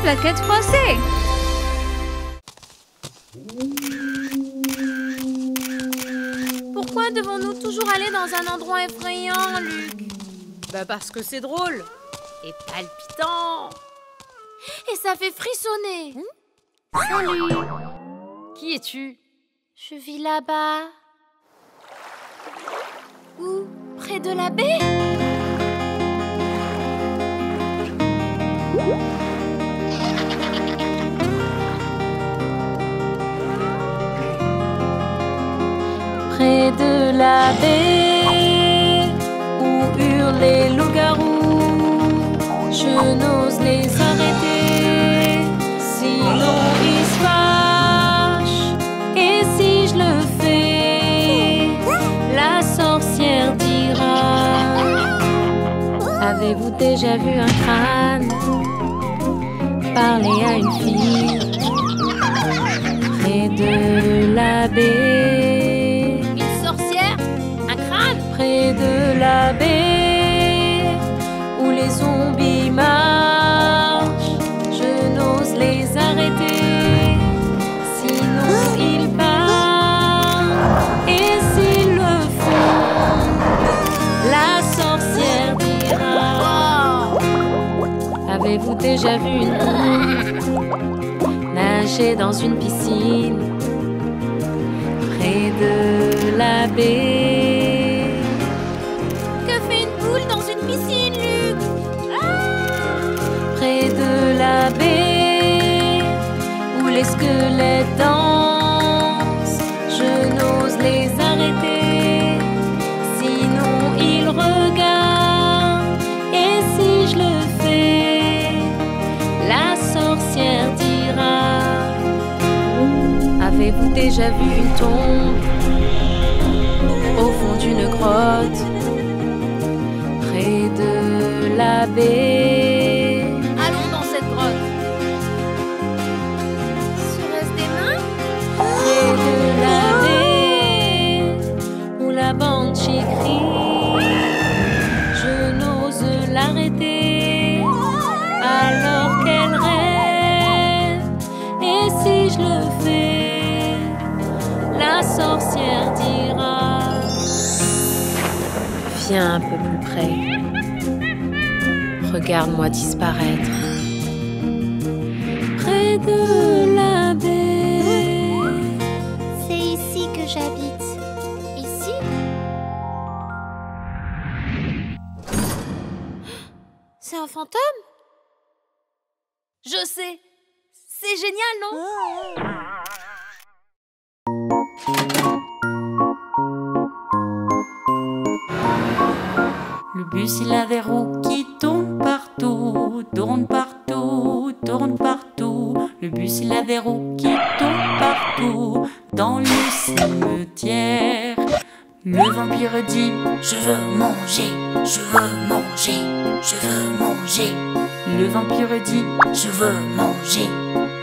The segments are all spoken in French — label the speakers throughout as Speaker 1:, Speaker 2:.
Speaker 1: plaquettes froissées.
Speaker 2: Pourquoi devons-nous toujours aller dans un endroit effrayant, Luc?
Speaker 3: Bah parce que c'est drôle et palpitant.
Speaker 2: Et ça fait frissonner.
Speaker 1: Salut.
Speaker 3: Qui es-tu?
Speaker 2: Je vis là-bas. Où? Près de la baie? Près de la baie où hurlent les loups-garous, je n'ose les arrêter, sinon ils se fâchent. Et si je le fais, la sorcière dira: avez-vous déjà vu un crâne parler à une fille près de la baie?
Speaker 3: Une sorcière? Un crâne?
Speaker 2: Près de la baie où les zombies marchent, je n'ose les arrêter, sinon ils partent. Et s'ils le font, la sorcière dira: avez-vous déjà vu une poule nager dans une piscine près de la baie?
Speaker 3: Que fait une poule dans une piscine, Luc?
Speaker 2: Près de la baie où les squelettes dansent, je n'ose les arrêter, sinon ils regardent. Et si je le fais, la sorcière dira: avez-vous déjà vu une tombe au fond d'une grotte près de la baie?
Speaker 3: Allons dans cette grotte.
Speaker 2: Serait-ce des mains? Près de la baie où la banshee crie, je n'ose l'arrêter alors qu'elle rêve. Et si je le fais, la sorcière dira: viens un peu plus près, regarde-moi disparaître. Près de la baie.
Speaker 4: C'est ici que j'habite. Ici?
Speaker 2: C'est un fantôme?
Speaker 3: Je sais. C'est génial, non?
Speaker 2: Le bus, il a des roues qui tournent partout, tournent partout, tournent partout. Le bus, il a des roues qui tournent partout dans le cimetière. Le vampire dit:
Speaker 5: je veux manger, je veux manger, je veux manger.
Speaker 2: Le vampire dit:
Speaker 5: je veux manger.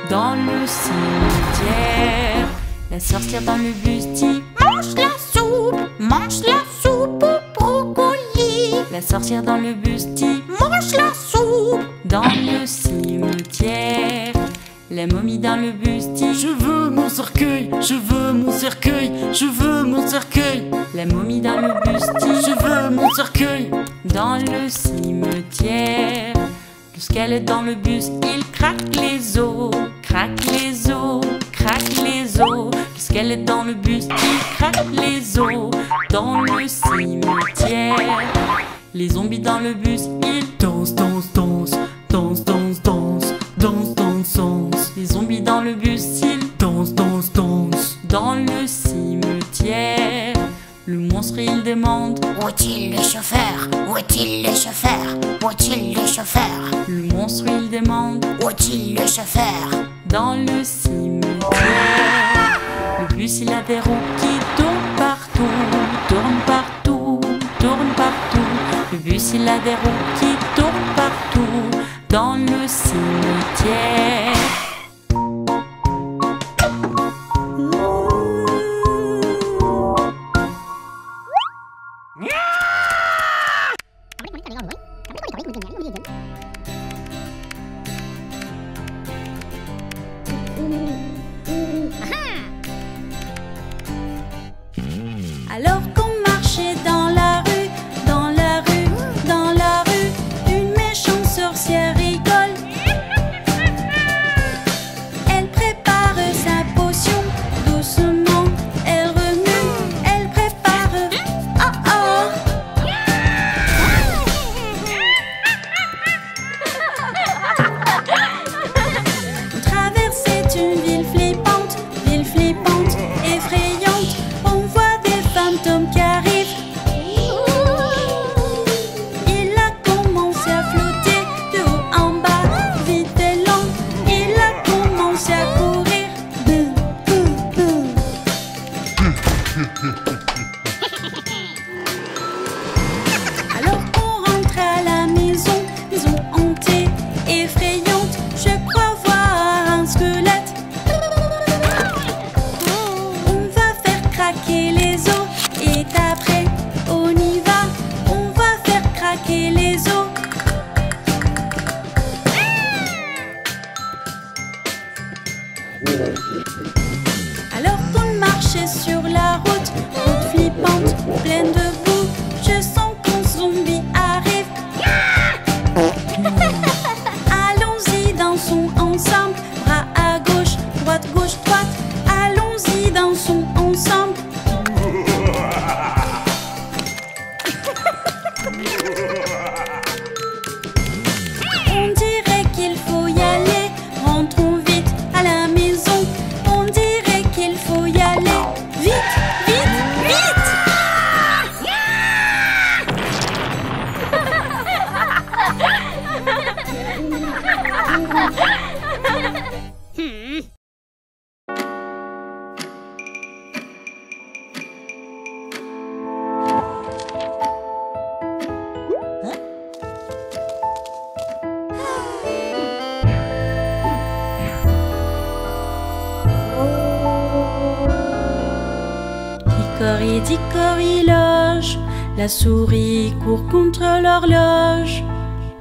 Speaker 2: Dans le cimetière, la sorcière dans le bus dit:
Speaker 5: mange la soupe au brocoli.
Speaker 2: La sorcière dans le bus dit:
Speaker 5: mange la soupe.
Speaker 2: Dans le cimetière, la momie dans le bus dit:
Speaker 6: je veux mon cercueil, je veux mon cercueil, je veux mon cercueil.
Speaker 2: La momie dans le bus dit:
Speaker 6: je veux mon cercueil.
Speaker 2: Dans le cimetière, le squelette dans le bus, il craque les os, craque les os, craque les os. Le squelette dans le bus, il craque les os. Dans le cimetière, les zombies dans le bus, ils
Speaker 6: dansent, dansent, dansent, dansent, dansent, dansent, dansent, dansent, dansent.
Speaker 2: Les zombies dans le bus, ils
Speaker 6: dansent, dansent, dansent.
Speaker 2: Dans le cimetière, le monstre il demande:
Speaker 5: où est-il le chauffeur? Où est-il le chauffeur? Où est-il le chauffeur?
Speaker 2: Le monstre il demande:
Speaker 5: où est-il le chauffeur?
Speaker 2: Dans le cimetière, le bus il a des roues qui tournent partout, tournent partout, tournent partout. Le bus il a des roues qui tournent partout dans le cimetière. hickory-loge. La souris court contre l'horloge.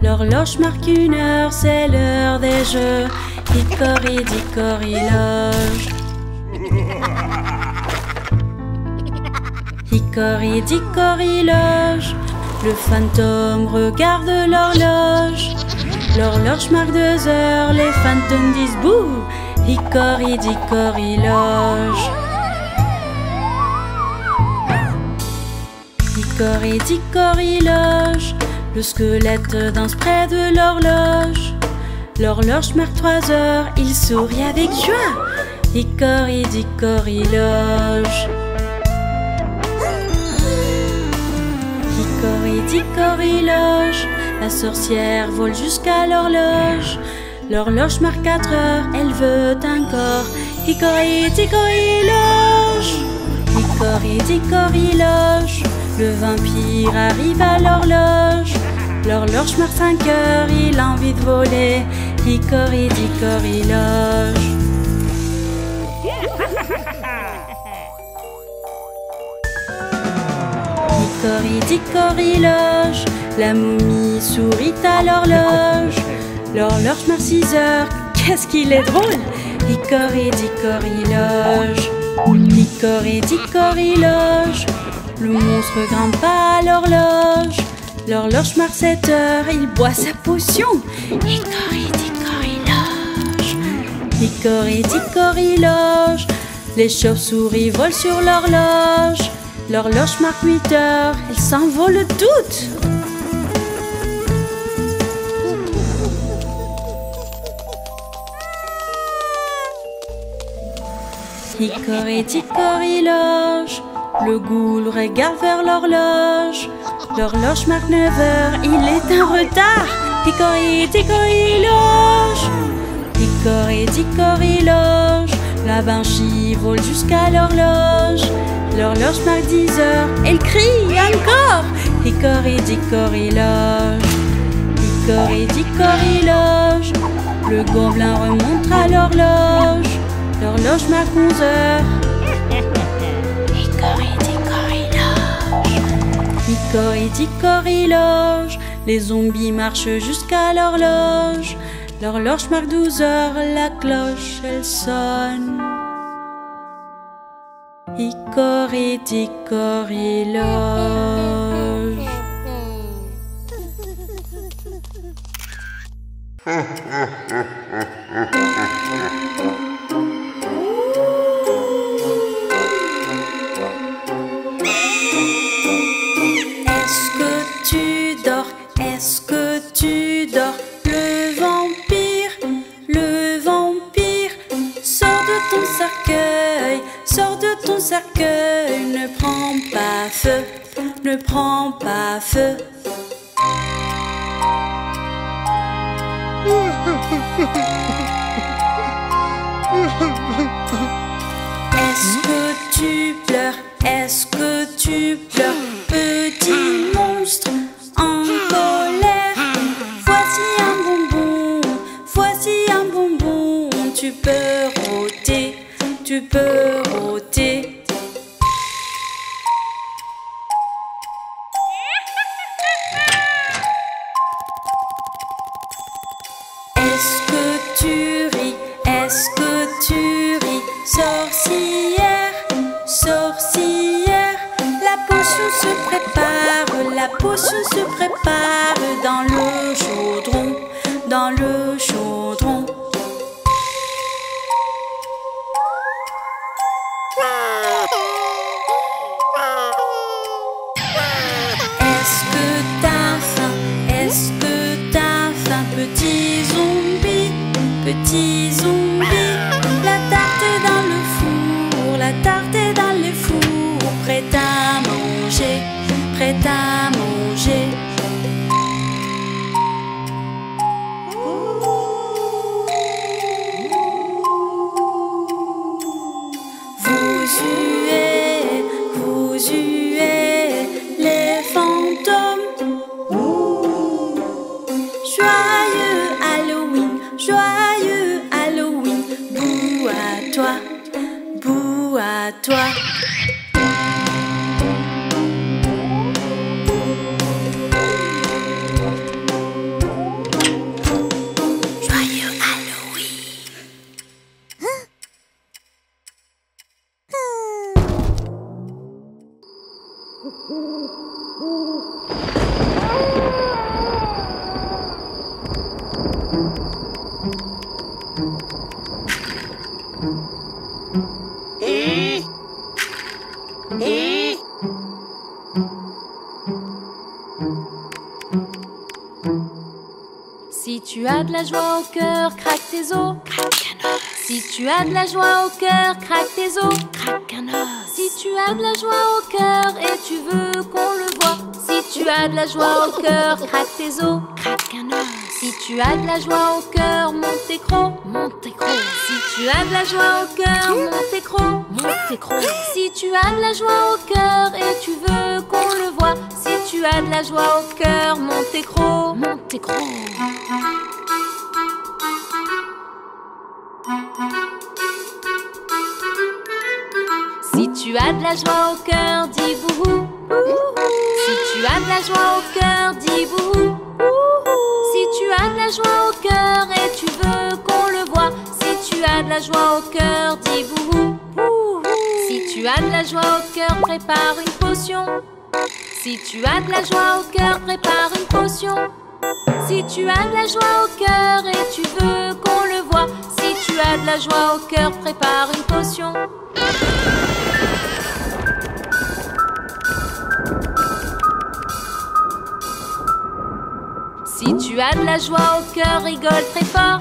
Speaker 2: L'horloge marque 1 heure, c'est l'heure des jeux. Hickory-dickory-loge. Hickory-dickory-loge. Le fantôme regarde l'horloge. L'horloge marque 2 heures, les fantômes disent bouh. Hickory-dickory-loge. Hickory-dickory-loge. Le squelette danse près de l'horloge. L'horloge marque 3 heures, il sourit avec joie. Hickory-dickory-loge. Hickory-dickory-loge. La sorcière vole jusqu'à l'horloge. L'horloge marque 4 heures, elle veut encore. Hickory-dickory-loge. Hickory-dickory-loge. Le vampire arrive à l'horloge. L'horloge marque 5 heures, il a envie de voler. Hickory-dickory-loge. Hickory-dickory-loge. La momie sourit à l'horloge. L'horloge marque 6 heures, qu'est-ce qu'il est drôle. Hickory-dickory-loge. Hickory-dickory-loge. Le monstre grimpe à l'horloge. L'horloge marque 7 heures, il boit sa potion. Hickory-dickory-loge. Hickory-dickory-loge. Les chauves-souris volent sur l'horloge. L'horloge marque 8 heures, elles s'envolent toutes. Hickory-dickory-loge. Le ghoul regarde vers l'horloge. L'horloge marque 9 heures, il est en retard. Hickory-dickory-loge. Hickory-dickory-loge. La banshee vole jusqu'à l'horloge. L'horloge marque 10 heures, elle crie encore. Hickory-dickory-loge. Hickory-dickory-loge. Le gobelin remonte à l'horloge. L'horloge marque 11 heures. Hickory-dickory-loge. Les zombies marchent jusqu'à l'horloge. L'horloge marque 12 heures, la cloche elle sonne. Hickory-dickory-loge. Est-ce que tu dors? Le vampire, sors de ton cercueil, ne prends pas feu, ne prends pas feu. Est-ce que tu pleures? Est-ce que tu pleures, petit monstre en colère? Voici un bonbon, tu peux rôter, tu peux rôter. Est-ce que tu ris? Est-ce que tu ris? Sorcière, sorcière, la potion se prépare, la potion se prépare dans le chaudron, dans le chaudron. Est-ce que t'as faim? Est-ce que t'as faim, petit zombie, petit zombie? La tarte est dans le four, la tarte est dans les fours, prête à manger, prête à manger. Vous huez les fantômes. Joyeux Halloween, joyeux Halloween. Bouh à toi, bouh à toi. Si tu as de la joie au cœur, craque tes os, craque un os. Si tu as de la joie au cœur, craque tes os, craque un os. Si tu as de la joie au cœur et tu veux qu'on le voie. Si tu as de la joie au cœur, craque tes os, craque un os. Si tu as de la joie au cœur, monte tes crocs, monte tes crocs. Si tu as de la joie au cœur, monte tes crocs, monte tes crocs. Si tu as de la joie au cœur et tu veux qu'on le voie. Si tu as de la joie au cœur, monte tes crocs, monte tes crocs. Si tu as de la joie au cœur, dis bouhou. Si tu as de la joie au cœur, dis bouhou. Si tu as de la joie au cœur et tu veux qu'on le voie. Si tu as de la joie au cœur, dis bouhou. Si tu as de la joie au cœur, prépare une potion. Si tu as de la joie au cœur, prépare une potion. Si tu as de la joie au cœur et tu veux qu'on le voie. Si tu as de la joie au cœur, prépare une potion. Si tu as de la joie au cœur, rigole très fort.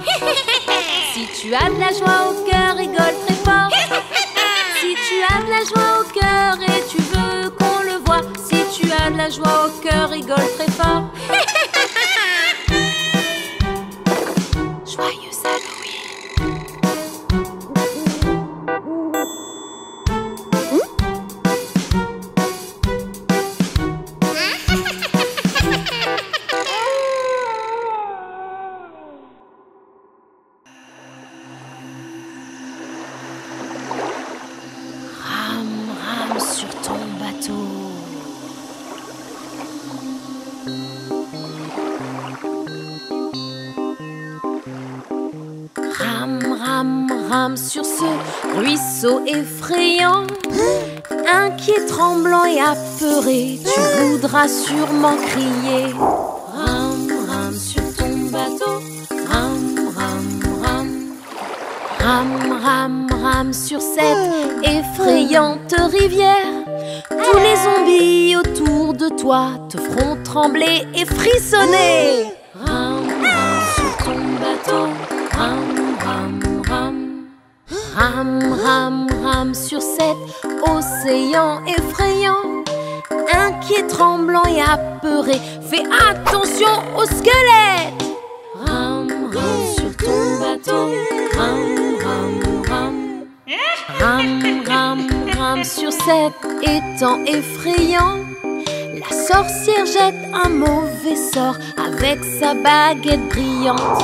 Speaker 2: Si tu as de la joie au cœur, rigole très fort. Si tu as de la joie au cœur et tu veux qu'on le voie. Si tu as de la joie au cœur, rigole très fort. Joyeux Halloween. Rame, rame sur ton bateau. Rame, rame, rame sur ce ruisseau effrayant. Inquiet, tremblant et apeuré, tu voudras sûrement crier. Rame, rame sur ton bateau. Rame, rame, rame. Rame, rame, rame sur cette effrayante rivière. Tous les zombies autour de toi te feront trembler et frissonner. Rame, rame sur ton bateau. Rame, rame, rame. Rame, rame, rame sur cet océan effrayant. Inquiet, tremblant et apeuré, fais attention aux squelettes. Rame, rame sur ton bateau. Rame, rame, rame. Rame, rame, rame sur cet étang effrayant. La sorcière jette un mauvais sort avec sa baguette brillante.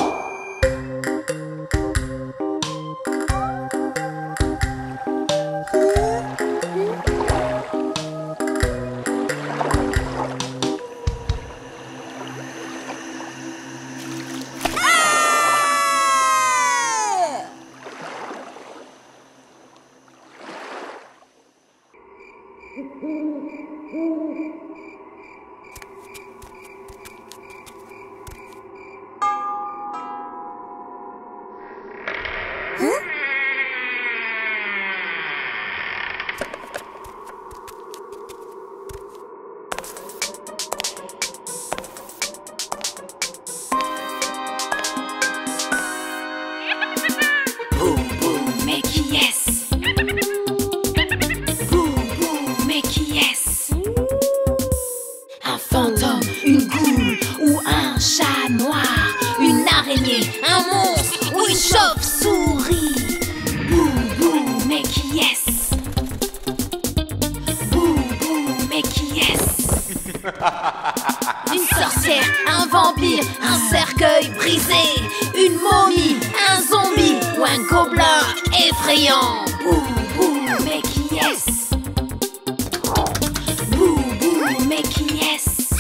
Speaker 7: Une sorcière, un vampire, un cercueil brisé, une momie, un zombie ou un gobelin effrayant. Bouh, bouh, mais qui est-ce? Bouh, bouh, mais qui est-ce?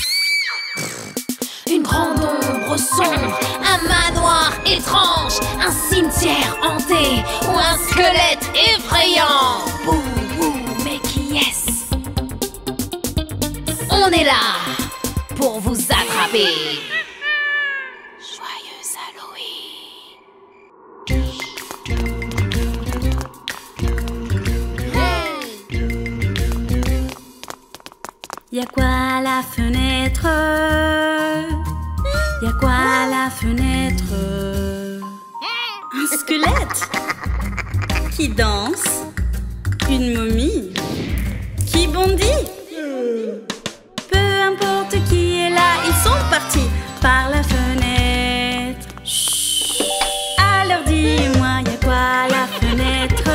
Speaker 7: Une grande ombre sombre, un manoir étrange, un cimetière hanté ou un squelette effrayant. Bouh, bouh, mais qui est-ce? on est là pour vous attraper. Joyeux Halloween.
Speaker 2: Y'a quoi à la fenêtre? Y'a quoi à la fenêtre? Un squelette qui danse, une momie qui bondit. Peu importe qui est là, ils sont partis par la fenêtre. Chut. Alors dis-moi, y'a quoi à la fenêtre?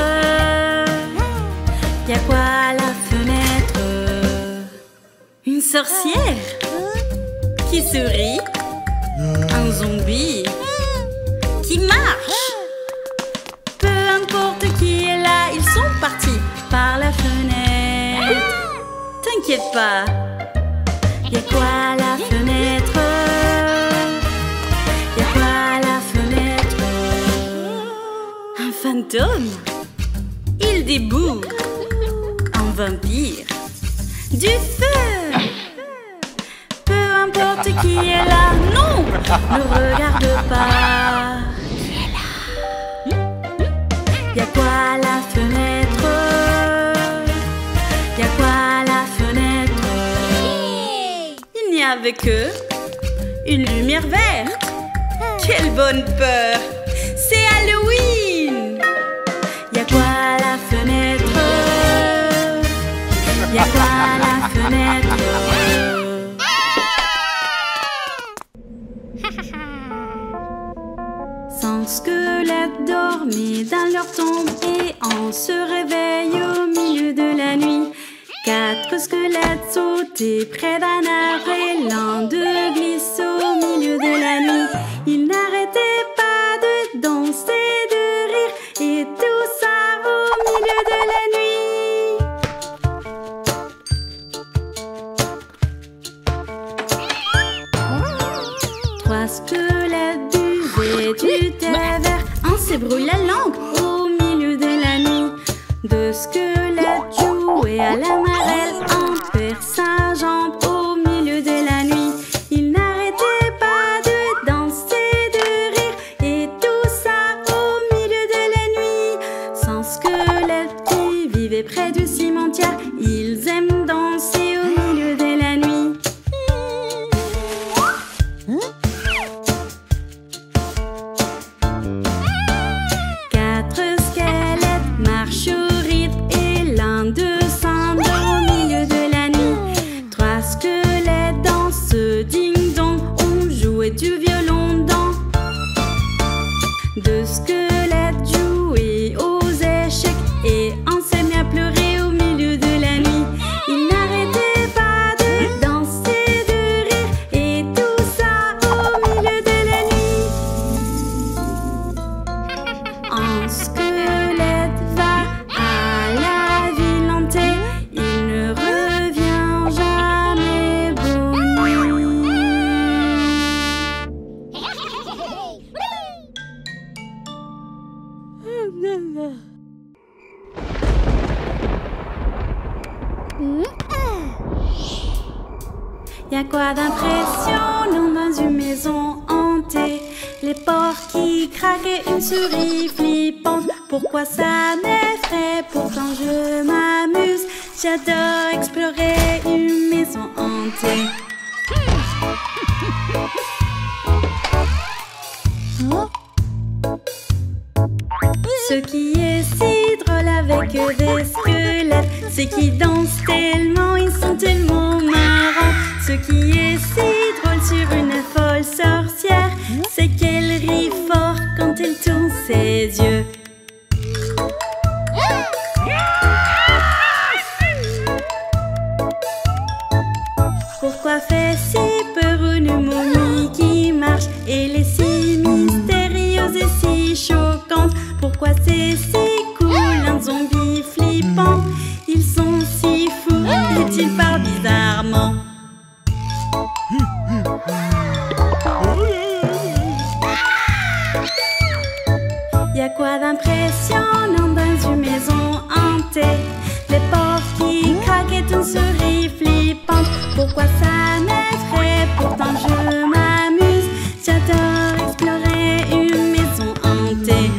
Speaker 2: Y'a quoi à la fenêtre? Une sorcière qui sourit, un zombie qui marche. Peu importe qui est là, ils sont partis par la fenêtre. T'inquiète pas, y'a quoi à la fenêtre? Y'a quoi à la fenêtre? Un fantôme, il déboule, un vampire, du feu. Peu importe qui est là, non, ne regarde pas. Y'a quoi à la fenêtre? Y'a quoi à la fenêtre? Il n'y avait que une lumière verte. Quelle bonne peur! C'est Halloween! Y'a quoi à la fenêtre? Y'a quoi à la fenêtre? Sans squelette dormait dans leur tombe et on se réveille au milieu de la nuit. 4 squelettes sautaient près d'un arbre et l'un d'eux glisse au milieu de la nuit. Ils n'arrêtaient pas de danser, de rire et tout ça au milieu de la nuit. 3 squelettes buvaient du thé vert, un s'ébrouille la langue au milieu de la nuit. 2 squelettes jouaient à la marelle, un perd sa jambe au milieu de la nuit. Ils n'arrêtaient pas de danser, de rire et tout ça au milieu de la nuit. 100 squelettes qui vivaient près du cimetière, ils aiment danser au milieu de la nuit. 4 squelettes marchent au rythme et l'un d'eux s'endort au milieu de la nuit. 3 squelettes dansent ding-dong, on jouait du violon dans. 2 squelettes jouaient aux échecs et un s'est mis à pleurer au milieu de la nuit. Ils n'arrêtaient pas de danser, de rire et tout ça au milieu de la nuit. Un squelette va à la ville hantée, il ne revient jamais. Bonne nuit. Y'a quoi d'impressionnant dans une maison hantée? Les portes qui craquent et une souris flippante. Pourquoi ça m'effraie? Pourtant je m'amuse. J'adore explorer une maison hantée. Ce qui est si drôle avec des squelettes, c'est qu'ils dansent tellement, ils sont tellement marrants. Ce qui est si drôle sur une folle sorcière, c'est qu'elle rit fort quand elle tourne ses yeux. Pourquoi fait si peur une momie qui marche? Elle est si mystérieuse et si choquante. Pourquoi c'est si cool un zombie flippant? Ils sont si fous et ils parlent bizarrement. Y'a quoi d'impressionnant dans une maison hantée? Les portes qui craquent et une souris flippante.
Speaker 8: pourquoi ça m'effraie. Pourtant je m'amuse, j'adore explorer une maison hantée.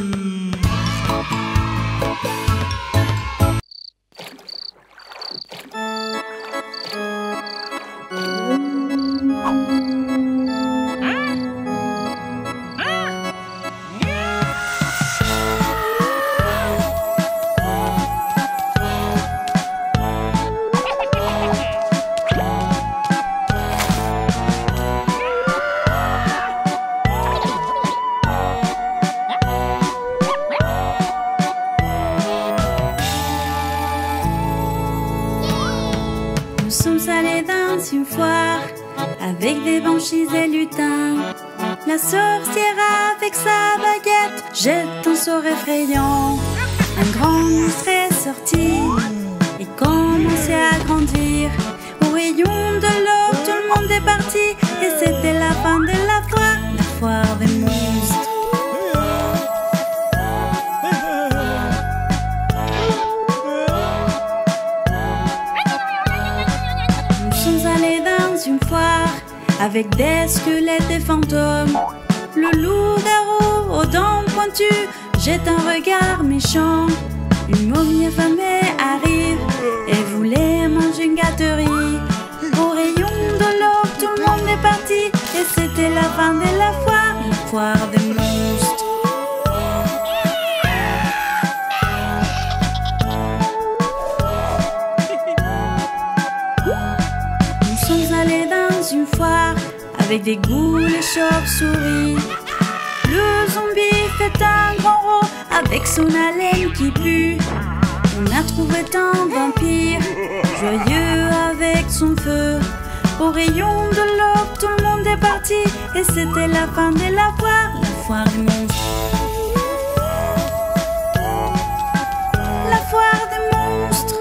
Speaker 8: Nous sommes allés dans une foire avec des banshees et lutins. La sorcière avec sa baguette jette un sort effrayant. Un grand monstre est sorti et commençait à grandir. Au rayon de l'aube, tout le monde est parti et c'était la fin de la foire des monstres. Une foire avec des squelettes et fantômes. Le loup-garou aux dents pointues jette un regard méchant. Une momie affamée arrive et voulait manger une gâterie. Au rayon de l'aube, tout le monde est parti et c'était la fin de la foire des monstres. Une foire avec des goules et chauves-souris. Le zombie fait un grand rot avec son haleine qui pue. On a trouvé un vampire joyeux avec son feu. Au rayon de l'aube, tout le monde est parti et c'était la fin de la foire des monstres. La foire des monstres.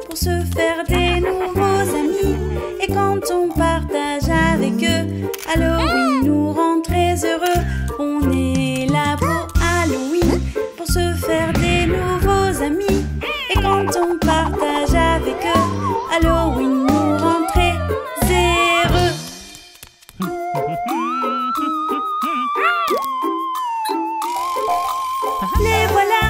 Speaker 8: Pour se faire des nouveaux amis. Et quand on partage avec eux, Halloween nous rend très heureux. On est là pour Halloween, pour se faire des nouveaux amis. Et quand on partage avec eux, Halloween nous rend très heureux. Les voilà,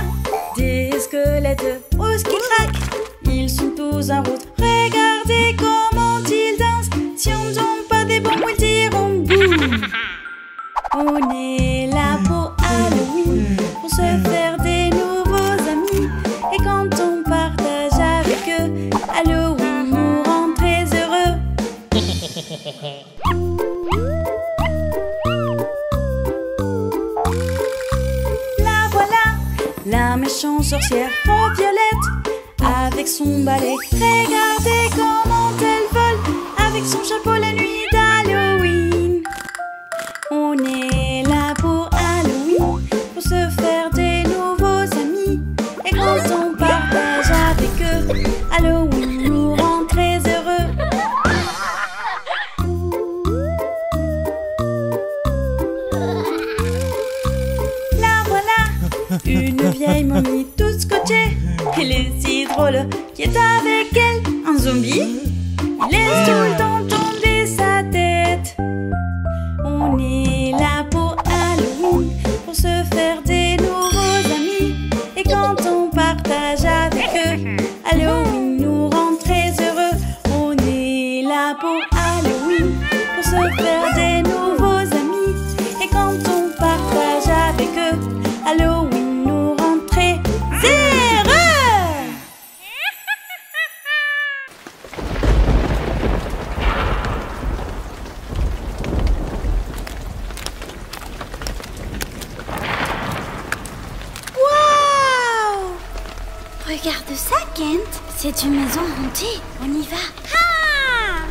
Speaker 8: des squelettes roses qui craquent. Ils sont tous en route, regardez comment ils dansent. Si on ne tombe pas des bombes, ils tireront boum. On est là pour Halloween, pour se faire des nouveaux amis. Et quand on partage avec eux, Halloween nous rend très heureux. La voilà, la méchante sorcière en violette. Avec son balai, regardez comment elle vole. Avec son chapeau la nuit d'Halloween. On est là pour Halloween, pour se faire des nouveaux amis. Et quand on partage avec eux, Halloween nous rend très heureux. La voilà, une vieille momie toute scotchée. Elle est si drôle qui est avec elle un zombie. Il laisse tout le temps tomber sa tête. On est là pour Halloween, pour se faire des nouveaux amis. Et quand on partage avec eux, Halloween nous rend très heureux. On est là pour Halloween, pour se faire des nouveaux amis. Et quand on partage avec eux, Halloween nous rend très heureux.
Speaker 4: Regarde ça, Kent. C'est une maison hantée. On y va.
Speaker 8: Ah!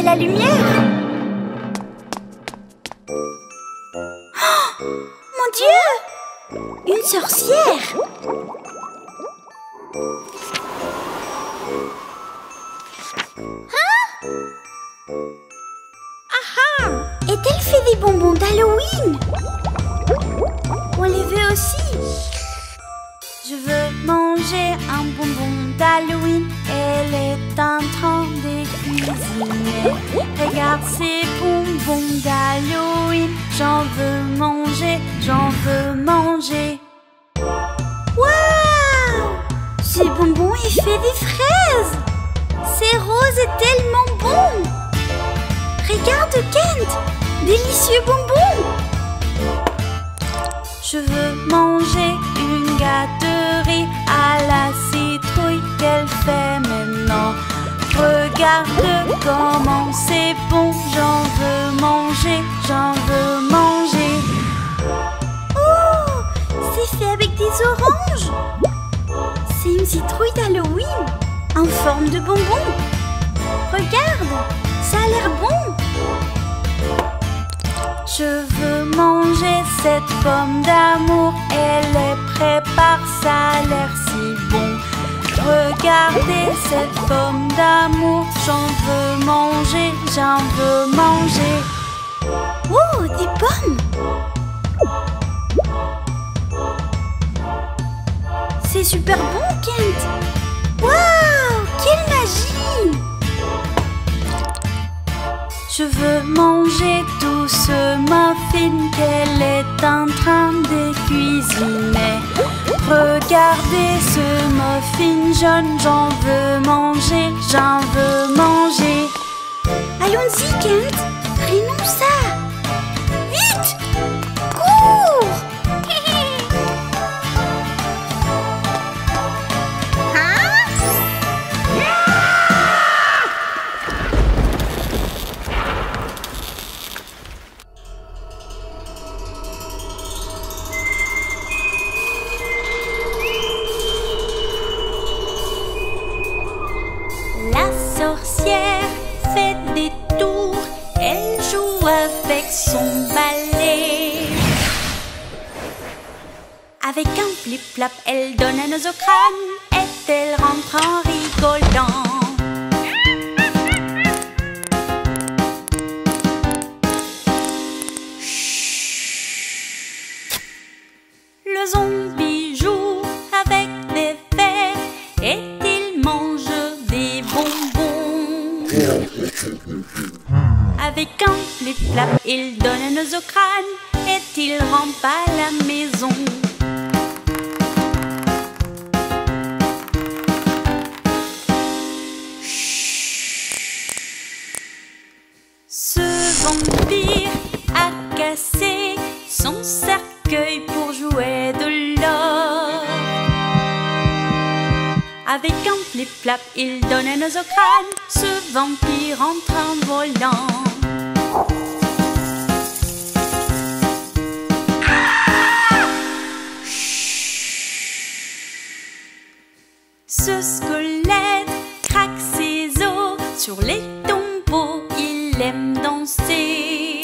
Speaker 8: la lumière. Oh, mon Dieu! Une sorcière! Hein? Ah ah! Et elle fait des bonbons d'Halloween! On les veut aussi! Je veux manger un bonbon d'Halloween. Elle est en train de cuisiner. Regarde ces bonbons d'Halloween. J'en veux manger, j'en veux manger. Waouh! Ces bonbons, il fait des fraises. C'est rose et tellement bon. Regarde Kent, délicieux bonbons. Je veux manger une gâterie à la citrouille qu'elle fait maintenant. Regarde comment c'est bon, j'en veux manger, j'en veux manger. Oh, c'est fait avec des oranges. C'est une citrouille d'Halloween en forme de bonbon. Regarde, ça a l'air bon. Je veux manger cette pomme d'amour. Elle est prépare, ça a l'air si bon. Regardez cette pomme d'amour. J'en veux manger, j'en veux manger. Oh, des pommes! C'est super bon, Kent! Waouh! Quelle magie! Je veux manger tout ce muffin qu'elle est en train de cuisiner. Regardez ce muffin jaune, j'en veux manger, j'en veux manger. Allons-y, Kent, prenons ça. Vite, cours. Son balai. Avec un flip-flap, elle donne un os au crâne et elle rentre en rigolant. Le zombie joue avec des fers et il mange des bonbons. Avec un flip-flap, il donne un os au crâne et il rentre à la maison. Ce vampire a cassé son cercueil pour jouer de l'or. Avec un flip-flap, il donne un os au crâne. Ce vampire entre en volant. Ce squelette craque ses os sur les tombeaux, il aime danser.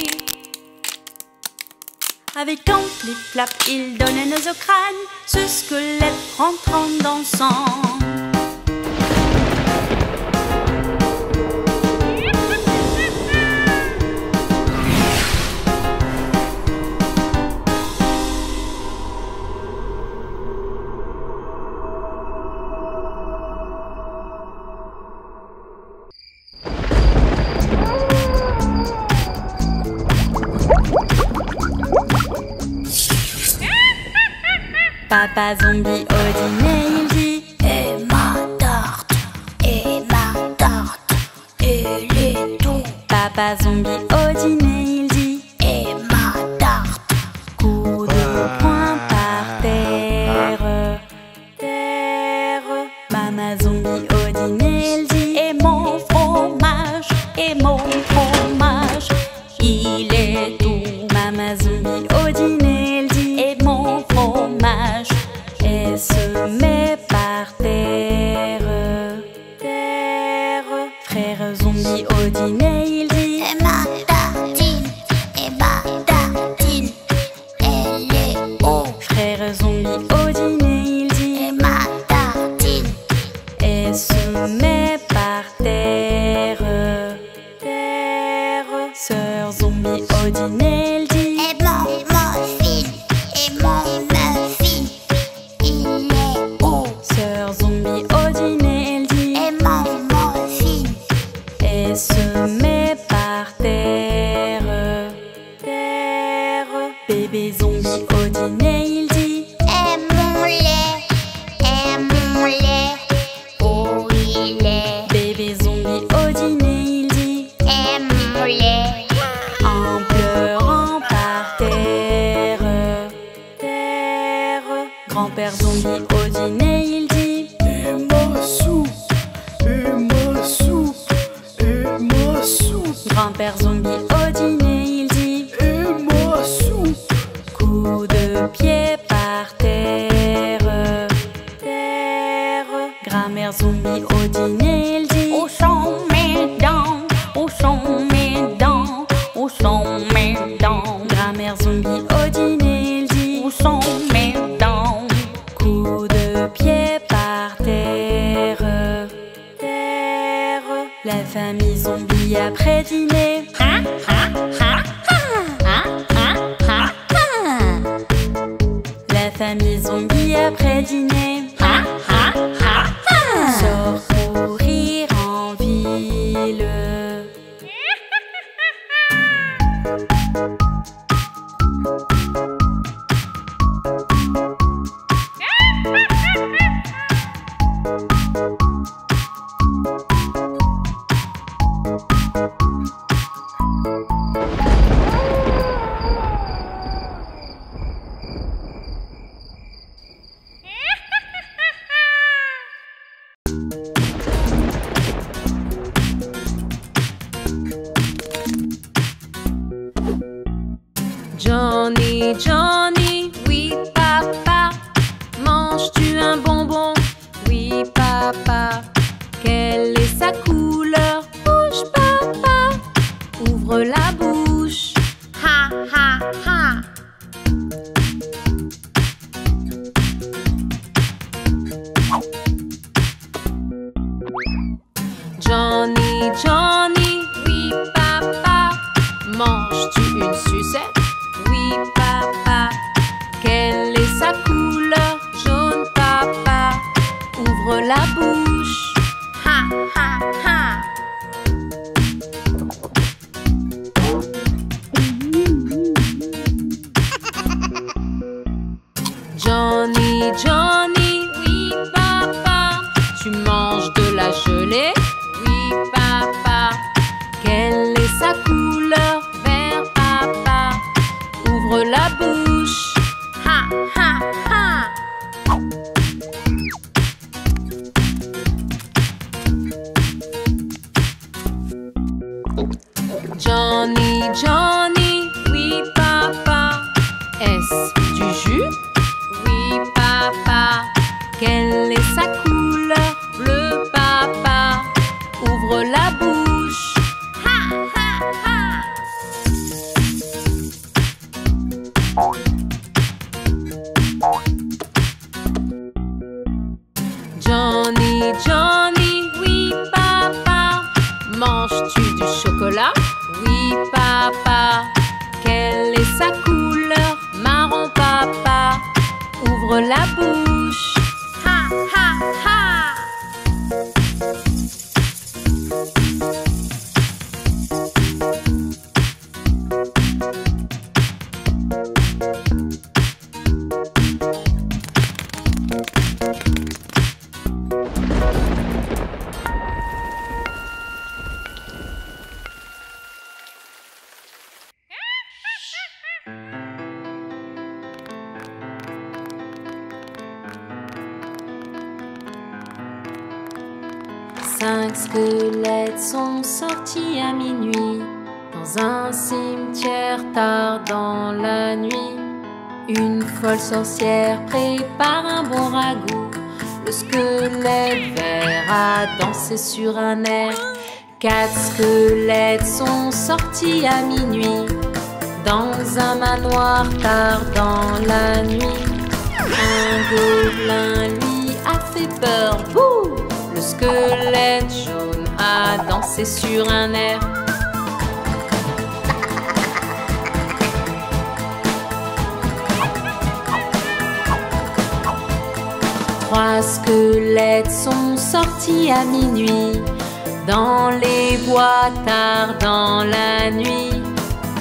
Speaker 8: Avec un flip-flap, il donne un os au crâne. Ce squelette rentre en dansant. Papa zombie au dîner, il dit:
Speaker 5: Et ma tarte, elle est tout.
Speaker 8: Papa zombie au dîner, il dit:
Speaker 5: Et ma tarte.
Speaker 8: Coup de poing par terre, terre. Maman zombie au dîner, elle dit: Et mon fromage, il est tout. Maman zombie au dîner, elle dit: Et mon fromage. Elle se met par terre, terre. Frère zombie au dîner,
Speaker 2: Grammaire zombie au dîner, elle dit: où sont mes dents? Où sont mes dents? Où sont mes dents? Grammaire zombie au dîner, elle dit: où sont mes dents? Coup de pied par terre, terre. La famille zombie après dîner. La famille zombie après dîner. Sort courir en ville.
Speaker 7: Johnny, Johnny, oui papa, manges-tu un bonbon? Oui papa, quelle est sa couleur? Rouge papa, ouvre la bouche. Ha ha ha. Johnny, Johnny, oui papa, manges-tu une sucette? Oui papa, quelle est sa couleur? Jaune papa, ouvre la bouche. Ha ha ha. Johnny, Johnny, oui papa, tu manges de la gelée? Oui papa, quelle est sa couleur? Vert papa, ouvre la bouche. Ha ha ha. Johnny, Johnny, oui papa, est-ce du jus? Oui papa, quelle est sa couleur? Bleu papa, ouvre la bouche. Ha ha ha. Johnny, Johnny, oui papa, manges-tu du chocolat? Oui papa, quelle est sa couleur? Marron papa, ouvre la bouche. Ha ha ha. Cinq squelettes sont sortis à minuit dans un cimetière tard dans la nuit. Une folle sorcière prépare un bon ragoût. Le squelette vert a dansé sur un air. Quatre squelettes sont sortis à minuit dans un manoir tard dans la nuit. Un gobelin lui a fait peur. Bouh! Le squelette jaune a dansé sur un air. Trois squelettes sont sortis à minuit dans les bois tard dans la nuit.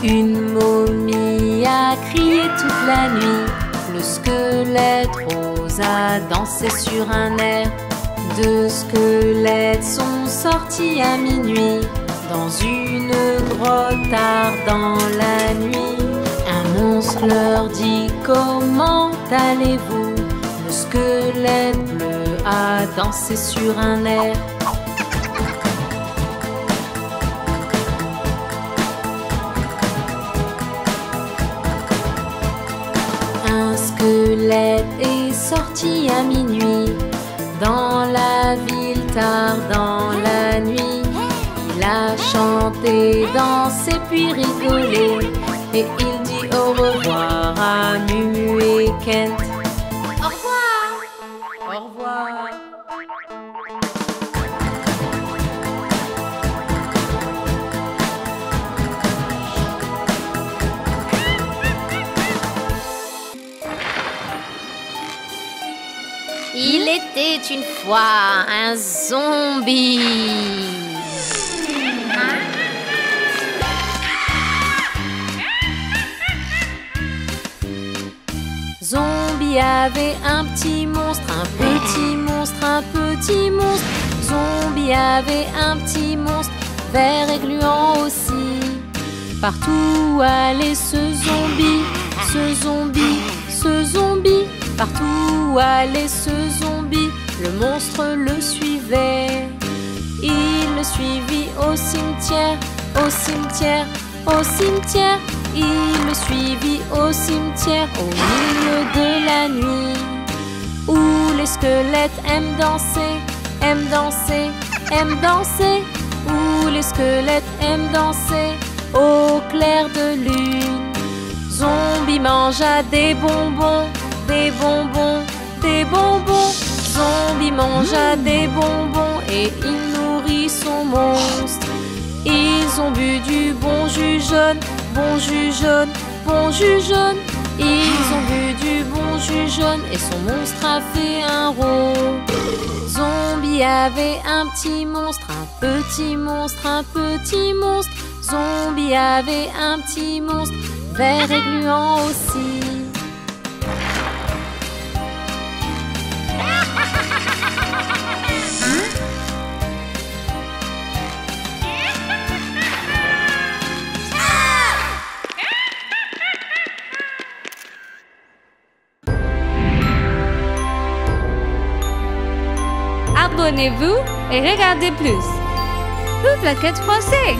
Speaker 7: Une momie a crié toute la nuit. Le squelette rose a dansé sur un air. Deux squelettes sont sortis à minuit dans une grotte tard dans la nuit. Un monstre leur dit: comment allez-vous? Le squelette bleu a dansé sur un air. Un squelette est sorti à minuit dans la tard dans la nuit, il a chanté, dansé puis rigolé. Et il dit au revoir à Mumu et Kent. Au revoir! Au revoir! Il était une fois un zombie. Zombie avait un petit monstre, un petit monstre, un petit monstre. Zombie avait un petit monstre, vert et gluant aussi. Partout où allait ce zombie, ce zombie, ce zombie. Partout où allait ce zombie, le monstre le suivait. Il le suivit au cimetière, au cimetière, au cimetière. Il le suivit au cimetière, au milieu de la nuit, où les squelettes aiment danser, aiment danser, aiment danser. Où les squelettes aiment danser, au clair de lune. Zombie mangea des bonbons, des bonbons, des bonbons. Zombie mangea des bonbons et il nourrit son monstre. Ils ont bu du bon jus jaune, bon jus jaune, bon jus jaune. Ils ont bu du bon jus jaune et son monstre a fait un rond. Zombie avait un petit monstre, un petit monstre, un petit monstre. Zombie avait un petit monstre, vert et gluant aussi.
Speaker 1: Abonnez-vous et regardez plus. Toute la quête français.